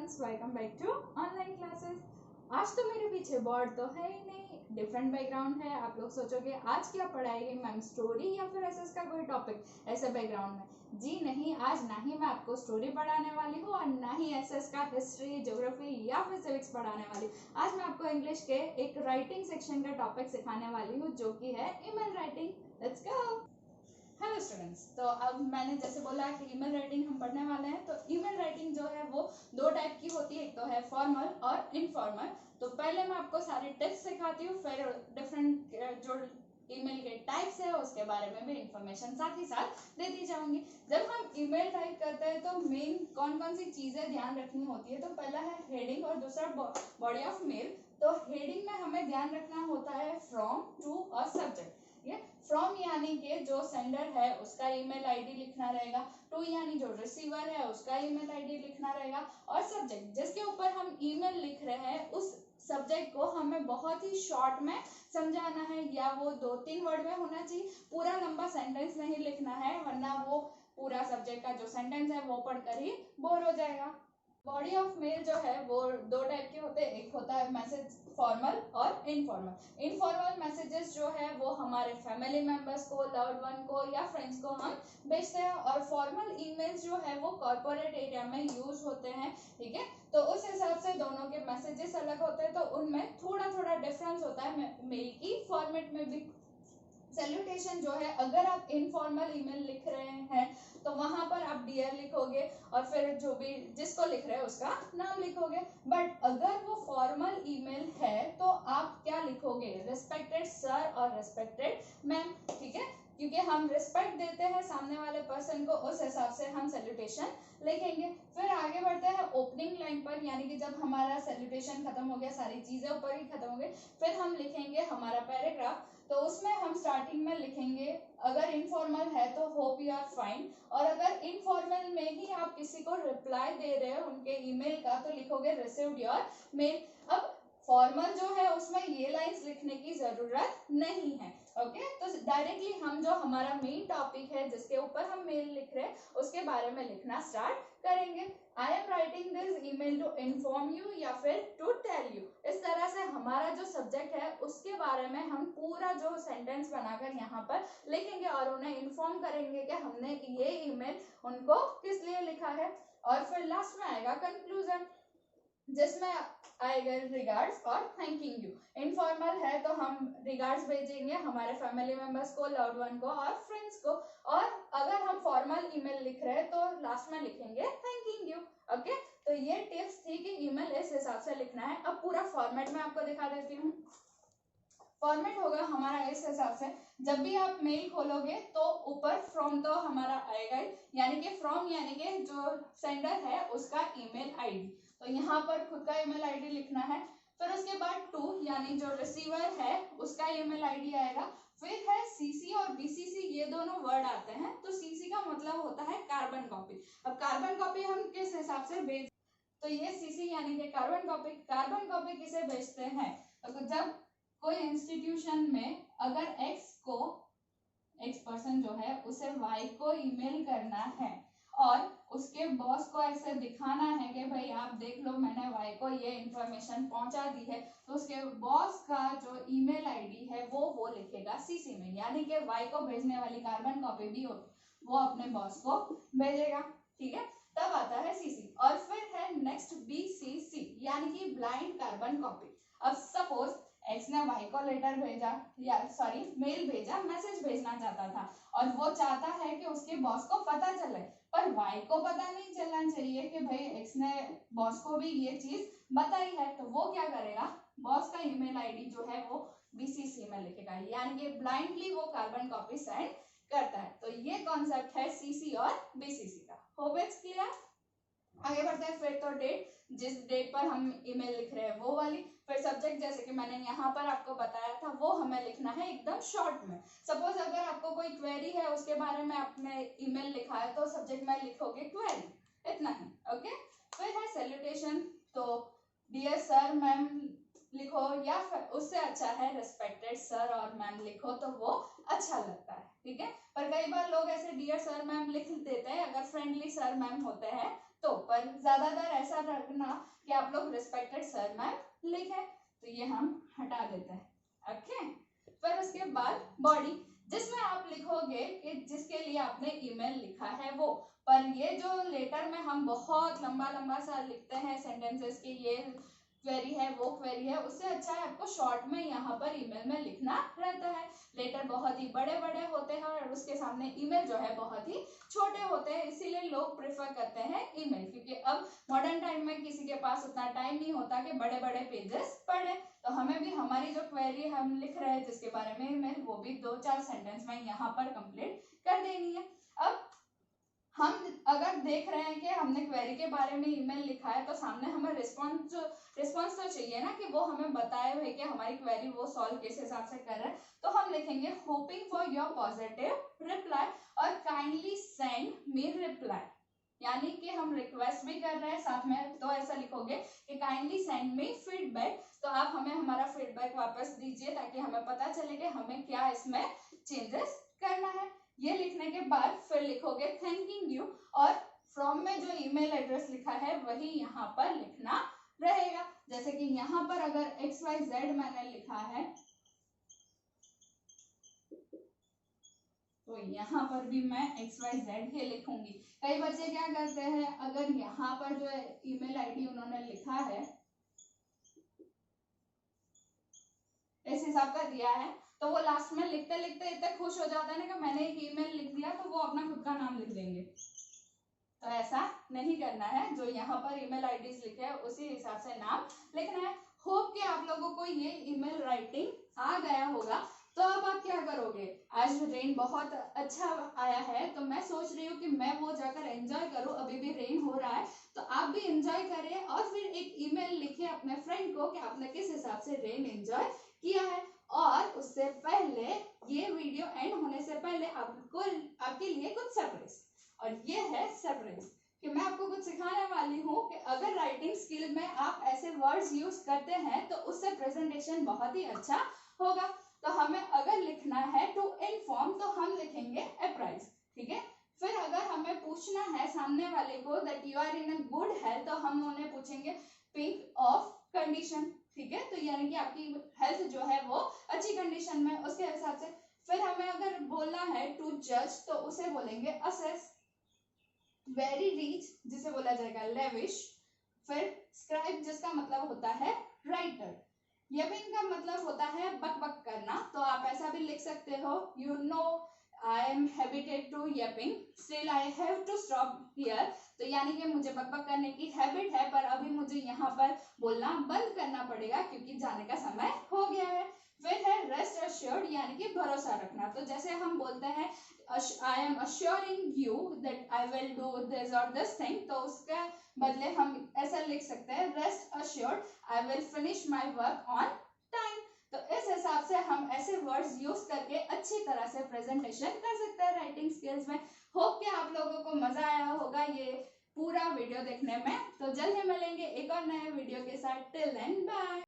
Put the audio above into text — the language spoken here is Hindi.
Students, welcome back to online classes. आज तो मेरे पीछे बोर्ड तो है ही नहीं, डिफरेंट बैकग्राउंड है। आप लोग सोचोगे आज क्या पढ़ाएगी मैम, स्टोरी या फिर एसएस का कोई टॉपिक ऐसे बैकग्राउंड में। जी नहीं, आज ना ही मैं आपको स्टोरी पढ़ाने वाली हूँ और ना ही एसएस का हिस्ट्री, ज्योग्राफी या फिर सिविक्स पढ़ाने वाली। आज मैं आपको इंग्लिश के एक राइटिंग सेक्शन का टॉपिक सिखाने वाली हूँ जो कि है email writing. Let's go. Hello students, तो अब मैंने जैसे बोला कि ईमेल राइटिंग हम पढ़ने वाले हैं। तो ईमेल राइटिंग जो है वो दो टाइप की होती है, एक तो है फॉर्मल और इनफॉर्मल। तो पहले मैं आपको सारे टिप्स सिखाती हूँ, फिर डिफरेंट जो ईमेल के टाइप्स है उसके बारे में भी इंफॉर्मेशन साथ ही साथ देती जाऊंगी। जब हम ईमेल टाइप करते हैं तो मेन कौन कौन सी चीजें ध्यान रखनी होती है, तो पहला है हेडिंग और दूसरा बॉडी ऑफ मेल। तो हेडिंग में हमें ध्यान रखना होता है फ्रॉम, टू और सब्जेक्ट। ये फ्रॉम यानी कि जो सेंडर है उसका ईमेल आईडी लिखना रहेगा, टू यानी जो रिसीवर है उसका ईमेल आईडी लिखना रहेगा, और सब्जेक्ट जिसके ऊपर हम ईमेल लिख रहे हैं उस सब्जेक्ट को हमें बहुत ही शॉर्ट में समझाना है, या वो 2-3 वर्ड में होना चाहिए। पूरा लंबा सेंटेंस नहीं लिखना है, वरना वो पूरा सब्जेक्ट का जो सेंटेंस है वो पढ़कर ही बोर हो जाएगा। बॉडी ऑफ मेल जो है वो दो टाइप के होते हैं, एक होता है मैसेज फॉर्मल और इनफॉर्मल। इनफॉर्मल मैसेजेस जो है वो हमारे फैमिली मेंबर्स को, लव्ड वन को या फ्रेंड्स को हम भेजते हैं, और फॉर्मल ईमेल्स जो है वो कॉर्पोरेट एरिया में यूज होते हैं। ठीक है, तो उस हिसाब से दोनों के मैसेजेस अलग होते हैं, तो उनमें थोड़ा थोड़ा डिफरेंस होता है मेल की फॉर्मेट में भी। सैल्यूटेशन जो है, अगर आप इनफॉर्मल ईमेल लिख रहे हैं तो वहां पर आप डियर लिखोगे और फिर जो भी जिसको लिख रहे हैं उसका नाम लिखोगे। बट अगर वो फॉर्मल ईमेल है तो आप क्या लिखोगे, रिस्पेक्टेड सर और रिस्पेक्टेड मैम। ठीक है, क्योंकि हम रिस्पेक्ट देते हैं सामने वाले पर्सन को, उस हिसाब से हम सैल्यूटेशन लिखेंगे। फिर आगे बढ़ते हैं ओपनिंग लाइन पर, यानी कि जब हमारा सैल्यूटेशन खत्म हो गया, सारी चीजें ऊपर ही खत्म हो गई, फिर हम लिखेंगे हमारा पैराग्राफ। तो उसमें हम स्टार्टिंग में लिखेंगे, अगर इनफॉर्मल है तो होप यू आर फाइन, और अगर इनफॉर्मल में ही आप किसी को रिप्लाई दे रहे हो उनके ईमेल का तो लिखोगे रिसीव्ड योर मेल। अब फॉर्मल जो है उसमें ये लाइंस लिखने की जरूरत नहीं है। ओके, तो डायरेक्टली हम जो हमारा मेन टॉपिक है जिसके ऊपर हम मेल लिख रहे हैं उसके बारे में लिखना स्टार्ट करेंगे। I am writing this email to inform you या फिर टू टेल यू। इस तरह से हमारा जो सब्जेक्ट है उसके बारे में हम पूरा जो सेंटेंस बनाकर यहाँ पर लिखेंगे और उन्हें इन्फॉर्म करेंगे कि हमने ये ईमेल उनको किस लिए लिखा है। और फिर लास्ट में आएगा कंक्लूजन, जिसमें आएगा रिगार्ड्स और थैंकिंग यू। इनफॉर्मल है तो हम रिगार्ड्स भेजेंगे हमारे फैमिली मेंबर्स को, लव्ड वन को और फ्रेंड्स को, और अगर हम फॉर्मल ईमेल लिख रहे हैं तो लास्ट में लिखेंगे थैंकिंग यू। ओके, तो ये टिप्स थी कि ईमेल इस हिसाब से लिखना है। अब पूरा फॉर्मेट में आपको दिखा देती हूँ। फॉर्मेट होगा हमारा इस हिसाब से, जब भी आप मेल खोलोगे तो ऊपर फ्रॉम तो हमारा आएगा ही, यानी कि फ्रॉम यानी कि जो सेंडर है उसका ईमेल आईडी, तो यहाँ पर खुद का ईमेल आईडी लिखना है। फिर उसके बाद टू यानी जो रिसीवर है उसका ईमेल आईडी आएगा। फिर है सीसी और बीसीसी, ये दोनों वर्ड आते हैं। तो सीसी का मतलब होता है कार्बन कॉपी। अब कार्बन कॉपी हम किस हिसाब से भेज, तो ये सीसी यानी कि कार्बन कॉपी। कार्बन कॉपी किसे भेजते हैं, तो जब कोई इंस्टीट्यूशन में अगर एक्स पर्सन जो है उसे वाई को ईमेल करना है और उसके बॉस को ऐसे दिखाना है कि भाई आप देख लो मैंने वाई को ये इंफॉर्मेशन पहुंचा दी है, तो उसके बॉस का जो ईमेल आईडी है वो लिखेगा सीसी में, यानी कि वाई को भेजने वाली कार्बन कॉपी भी वो अपने बॉस को भेजेगा। ठीक है, तब आता है सीसी। और फिर है नेक्स्ट बीसीसी यानी कि ब्लाइंड कार्बन कॉपी। अब सपोज एक्स ने वाई को लेटर भेजा, या सॉरी मेल भेजा, मैसेज भेजना चाहता था, और वो चाहता है कि उसके बॉस को पता चले, पर वाई को पता नहीं चलना चाहिए कि भाई एक्स ने बॉस को भी ये चीज बताई है। तो वो क्या करेगा, बॉस का ईमेल आईडी जो है वो बीसीसी में लिखेगा, यानी कि ब्लाइंडली वो कार्बन कॉपी सेंड करता है। तो ये कॉन्सेप्ट है सीसी और बीसीसी का। Hope it's clear. आगे बढ़ते हैं। फिर तो डेट, जिस डेट पर हम ईमेल लिख रहे हैं वो वाली। फिर सब्जेक्ट, जैसे कि मैंने यहाँ पर आपको बताया था, वो हमें लिखना है एकदम शॉर्ट में। सपोज अगर आपको कोई क्वेरी है उसके बारे में आपने ईमेल लिखा है तो सब्जेक्ट में लिखोगे क्वेरी, इतना ही। ओके, फिर है सैल्यूटेशन, तो डियर सर मैम लिखो, या फिर उससे अच्छा है रिस्पेक्टेड सर और मैम लिखो तो वो अच्छा लगता है। ठीक है, पर कई बार लोग ऐसे डियर सर मैम लिख देते हैं, अगर फ्रेंडली सर मैम होते हैं तो पर ज्यादातर ऐसा रखना कि आप लोग रिस्पेक्टेड सर मैम लिखें, तो ये हम हटा देते हैं। ओके, फिर उसके बाद बॉडी, जिसमें आप लिखोगे कि जिसके लिए आपने ईमेल लिखा है वो। पर ये जो लेटर में हम बहुत लंबा लंबा सा लिखते हैं सेंटेंसेस की ये क्वेरी है वो क्वेरी है, उससे अच्छा है आपको शॉर्ट में यहाँ पर ईमेल में लिखना रहता है। लेटर बहुत ही बड़े बड़े होते हैं और उसके सामने ईमेल जो है बहुत ही छोटे होते हैं, इसीलिए लोग प्रेफर करते हैं ईमेल, क्योंकि अब मॉडर्न टाइम में किसी के पास उतना टाइम नहीं होता कि बड़े बड़े पेजेस पढ़े। तो हमें भी हमारी जो क्वेरी हम लिख रहे हैं जिसके बारे में ईमेल, वो भी 2-4 सेंटेंस में यहाँ पर कंप्लीट कर देनी है। अब हम अगर देख रहे हैं कि हमने क्वेरी के बारे में ईमेल लिखा है, तो सामने हमें रिस्पॉन्स तो चाहिए ना कि वो हमें बताए हुए कि हमारी क्वेरी वो सॉल्व किस हिसाब से कर रहे हैं। तो हम लिखेंगे hoping for your positive reply और काइंडली सेंड मी रिप्लाई, यानी कि हम रिक्वेस्ट भी कर रहे हैं साथ में, तो ऐसा लिखोगे कि काइंडली सेंड मी फीडबैक, तो आप हमें हमारा फीडबैक वापस दीजिए ताकि हमें पता चले कि हमें क्या इसमें चेंजेस करना है। ये लिखने के बाद फिर लिखोगे थैंकिंग यू, और फ्रॉम में जो ईमेल एड्रेस लिखा है वही यहाँ पर लिखना रहेगा। जैसे कि यहाँ पर अगर XYZ मैंने लिखा है, तो यहाँ पर भी मैं XYZ ही लिखूंगी। कई बच्चे क्या करते हैं, अगर यहाँ पर जो ईमेल आईडी उन्होंने लिखा है इस हिसाब का दिया है, तो वो लास्ट में लिखते लिखते इतने खुश हो जाता है ना कि मैंने एक ईमेल लिख दिया, तो वो अपना खुद का नाम लिख देंगे। तो ऐसा नहीं करना है, जो यहाँ पर ईमेल आईडीज लिखे हैं उसी हिसाब से नाम लिखना है। होप कि आप लोगों को ये ईमेल राइटिंग आ गया होगा। तो अब आप क्या करोगे, आज रेन बहुत अच्छा आया है, तो मैं सोच रही हूँ कि मैं वो जाकर एंजॉय करूँ, अभी भी रेन हो रहा है, तो आप भी एंजॉय करें और फिर एक ईमेल लिखे अपने फ्रेंड को कि आपने किस हिसाब से रेन एंजॉय किया है। और उससे पहले, ये वीडियो एंड होने से पहले आपके लिए कुछ सरप्राइज, और ये है सरप्राइज कि मैं आपको कुछ सिखाने वाली हूँ कि अगर राइटिंग स्किल में आप ऐसे वर्ड्स यूज करते हैं तो उससे प्रेजेंटेशन बहुत ही अच्छा होगा। तो हमें अगर लिखना है टू इन्फॉर्म, तो हम लिखेंगे अप्राइज, ठीक है। फिर अगर हमें पूछना है सामने वाले को that you are in a good health, तो हम उन्हें पूछेंगे पिक ऑफ कंडीशन, ठीक है। तो यानी कि आपकी हेल्थ जो है वो अच्छी कंडीशन में, उसके हिसाब से। फिर हमें अगर बोलना है टू जज, तो उसे बोलेंगे असेस। वेरी रिच जिसे बोला जाएगा लेविश। फिर स्क्राइब जिसका मतलब होता है राइटर। यपिंग का मतलब होता है बक बक करना, तो आप ऐसा भी लिख सकते हो, you know I am habited to yapping still I have to stop here, तो यानी कि मुझे बक बक करने की हैबिट है, पर अभी मुझे यहाँ पर बोलना बंद करना पड़ेगा क्योंकि जाने का समय हो गया है। फिर है रेस्ट अश्योर्ड, यानी कि भरोसा रखना, तो जैसे हम बोलते हैं I am assuring you that I will do this और दिस थिंग, तो उसके बदले हम ऐसा लिख सकते हैं rest assured I will finish my work on time. तो इस हिसाब से हम ऐसे वर्ड्स यूज करके अच्छी तरह से प्रेजेंटेशन कर सकते हैं राइटिंग स्किल्स में। होप कि आप लोगों को मजा आया होगा ये पूरा वीडियो देखने में। तो जल्द ही मिलेंगे एक और नए वीडियो के साथ, टिल देन बाय।